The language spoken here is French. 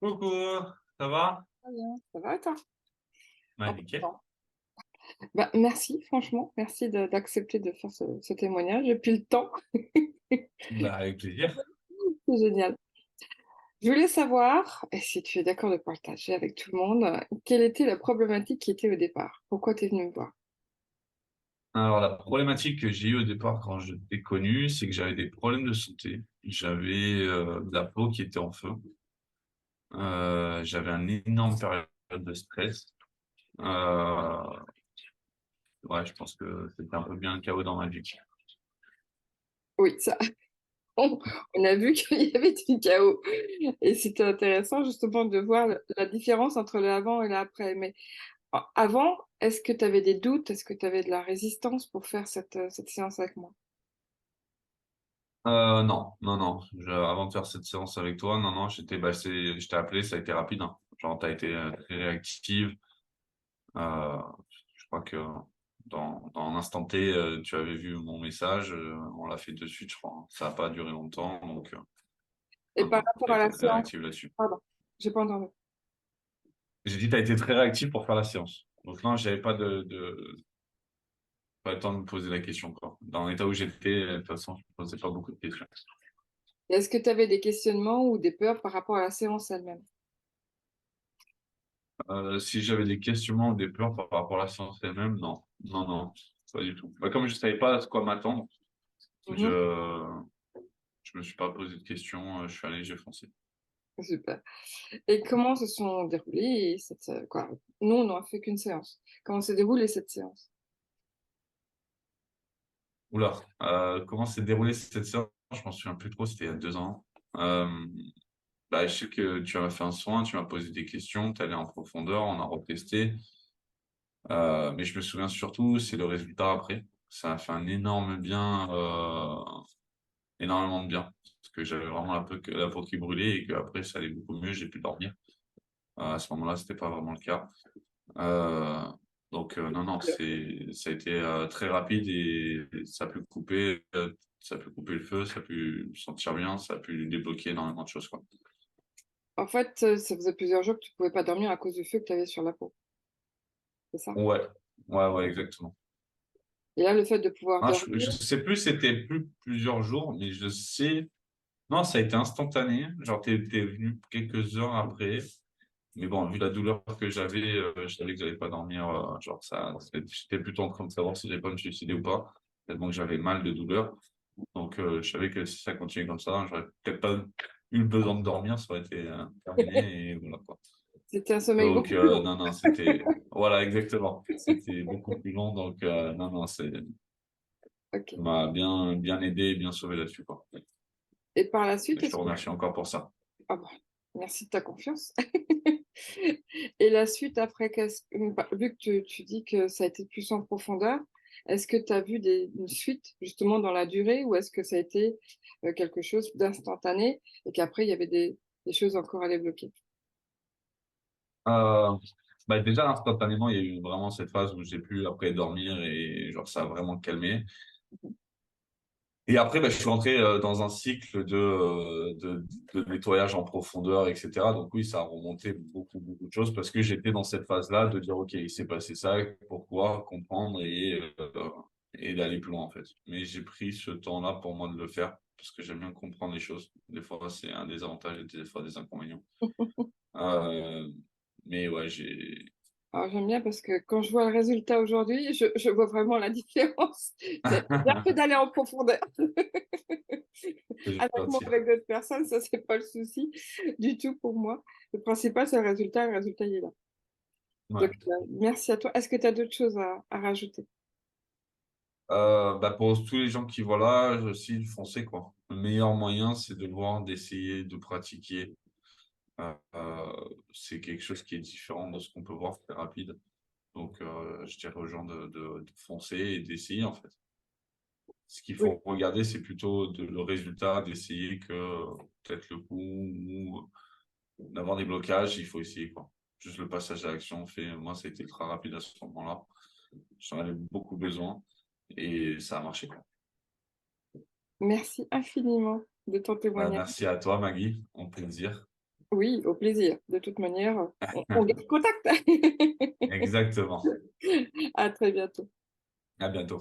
Coucou, ça va? Très bien, ça va et toi? Bah, En tout nickel. temps. Bah, merci, franchement, merci d'accepter de faire ce témoignage. Et puis le temps, Bah, avec plaisir. c'est génial. Je voulais savoir, et si tu es d'accord de partager avec tout le monde, quelle était la problématique qui était au départ? Pourquoi tu es venu me voir? Alors, la problématique que j'ai eue au départ quand je t'ai connu, c'est que j'avais des problèmes de santé. J'avais de la peau qui était en feu. J'avais une énorme période de stress. Euh, ouais, je pense que c'était un peu bien le chaos dans ma vie. Oui, ça, on, on a vu qu'il y avait du chaos. Et c'était intéressant justement de voir la différence entre le avant et l'après. Mais avant, est-ce que tu avais des doutes? Est-ce que tu avais de la résistance pour faire cette séance avec moi? Non, non, non. Avant de faire cette séance avec toi, non, non, je t'ai appelé, ça a été rapide, hein. Genre, t'as été très réactive. Euh, je crois que dans l'instant T, tu avais vu mon message, on l'a fait de suite, je crois, hein. Ça n'a pas duré longtemps, donc Et non, par non, tu rapport as à la été très séance, réactive là-dessus. pardon, j'ai pas entendu. J'ai dit, tu as été très réactive pour faire la séance. Donc non, j'avais pas le temps de me poser la question, quoi. Dans l'état où j'étais, de toute façon, je ne me posais pas beaucoup de questions. Et est-ce que tu avais des questionnements ou des peurs par rapport à la séance elle-même? Si j'avais des questionnements ou des peurs par rapport à la séance elle-même, non, non, non, pas du tout. Bah, comme je savais pas à quoi m'attendre, Mhm. je je me suis pas posé de questions, je suis allé, j'ai foncé. Super. Et comment se sont déroulées quoi? Nous, on n'a fait qu'une séance. Comment s'est déroulée cette séance? Oula, comment s'est déroulée cette séance? Je m'en souviens plus trop, c'était il y a 2 ans. Euh, Bah, je sais que tu m'as fait un soin, tu m'as posé des questions, tu allé en profondeur, on a retesté. Mais je me souviens surtout, c'est le résultat après. Ça a fait un énorme bien, énormément de bien. Parce que j'avais vraiment la peau qui brûlait et qu'après, ça allait beaucoup mieux, j'ai pu dormir. À ce moment-là, c'était pas vraiment le cas. Euh, non, non, ça a été très rapide et ça a pu couper le feu, ça a pu me sentir bien, ça a pu débloquer énormément de choses, quoi. En fait, ça faisait plusieurs jours que tu pouvais pas dormir à cause du feu que tu avais sur la peau. C'est ça? Ouais, ouais, ouais, exactement. Et là, le fait de pouvoir Ah, dormir, je sais plus, c'était plus plusieurs jours, mais je sais, non, ça a été instantané. Genre, t'es venu quelques heures après. Mais bon, vu la douleur que j'avais, je savais que j'allais pas dormir. Genre, j'étais plutôt en train de savoir si j'allais pas me suicider ou pas. Tellement que j'avais mal de douleur. Donc, je savais que si ça continuait comme ça, j'aurais peut-être pas eu le besoin de dormir, ça aurait été terminé et voilà quoi. c'était un sommeil Donc, beaucoup plus long. non, non, voilà, exactement. C'était beaucoup plus long. Donc, non, non, ça Ok. m'a bien, bien aidé et bien sauvé là-dessus, quoi. Et par la suite, Je te est-ce que... remercie encore pour ça. Ah bah, merci de ta confiance. Et la suite après, vu que tu dis que ça a été plus en profondeur, est-ce que tu as vu une suite justement dans la durée ou est-ce que ça a été quelque chose d'instantané et qu'après il y avait des choses encore à débloquer? Euh, Bah déjà, instantanément, il y a eu vraiment cette phase où j'ai pu après dormir et genre ça a vraiment calmé. Et après, bah, je suis rentré dans un cycle de nettoyage en profondeur, etc. Donc oui, ça a remonté beaucoup, beaucoup de choses parce que j'étais dans cette phase-là de dire, OK, il s'est passé ça, pourquoi, comprendre et d'aller plus loin, en fait. Mais j'ai pris ce temps-là pour moi de le faire parce que j'aime bien comprendre les choses. Des fois, c'est un désavantage et des fois des inconvénients. Euh, mais ouais, Alors j'aime bien parce que quand je vois le résultat aujourd'hui, je vois vraiment la différence. C'est bien fait d'aller en profondeur. c'est Avec moi, gentil. avec d'autres personnes, ça c'est pas le souci du tout pour moi. Le principal, c'est le résultat il est là. Donc, Ouais. merci à toi. Est-ce que tu as d'autres choses à rajouter? Bah pour tous les gens qui voient là, aussi foncez quoi. Le meilleur moyen, c'est de voir, d'essayer, de pratiquer. C'est quelque chose qui est différent de ce qu'on peut voir, c'est rapide. Donc, je dirais aux gens de foncer et d'essayer en fait. Ce qu'il Oui. faut regarder, c'est plutôt le résultat, d'essayer que peut-être le coup ou d'avoir des blocages, il faut essayer quoi. Juste le passage à l'action fait, moi, ça a été très rapide à ce moment-là. J'en avais beaucoup besoin et ça a marché quoi. Merci infiniment de ton Bah, témoignage. merci à toi, Maggie. Un plaisir. Oui, au plaisir. De toute manière, on garde contact. Exactement. À très bientôt. À bientôt.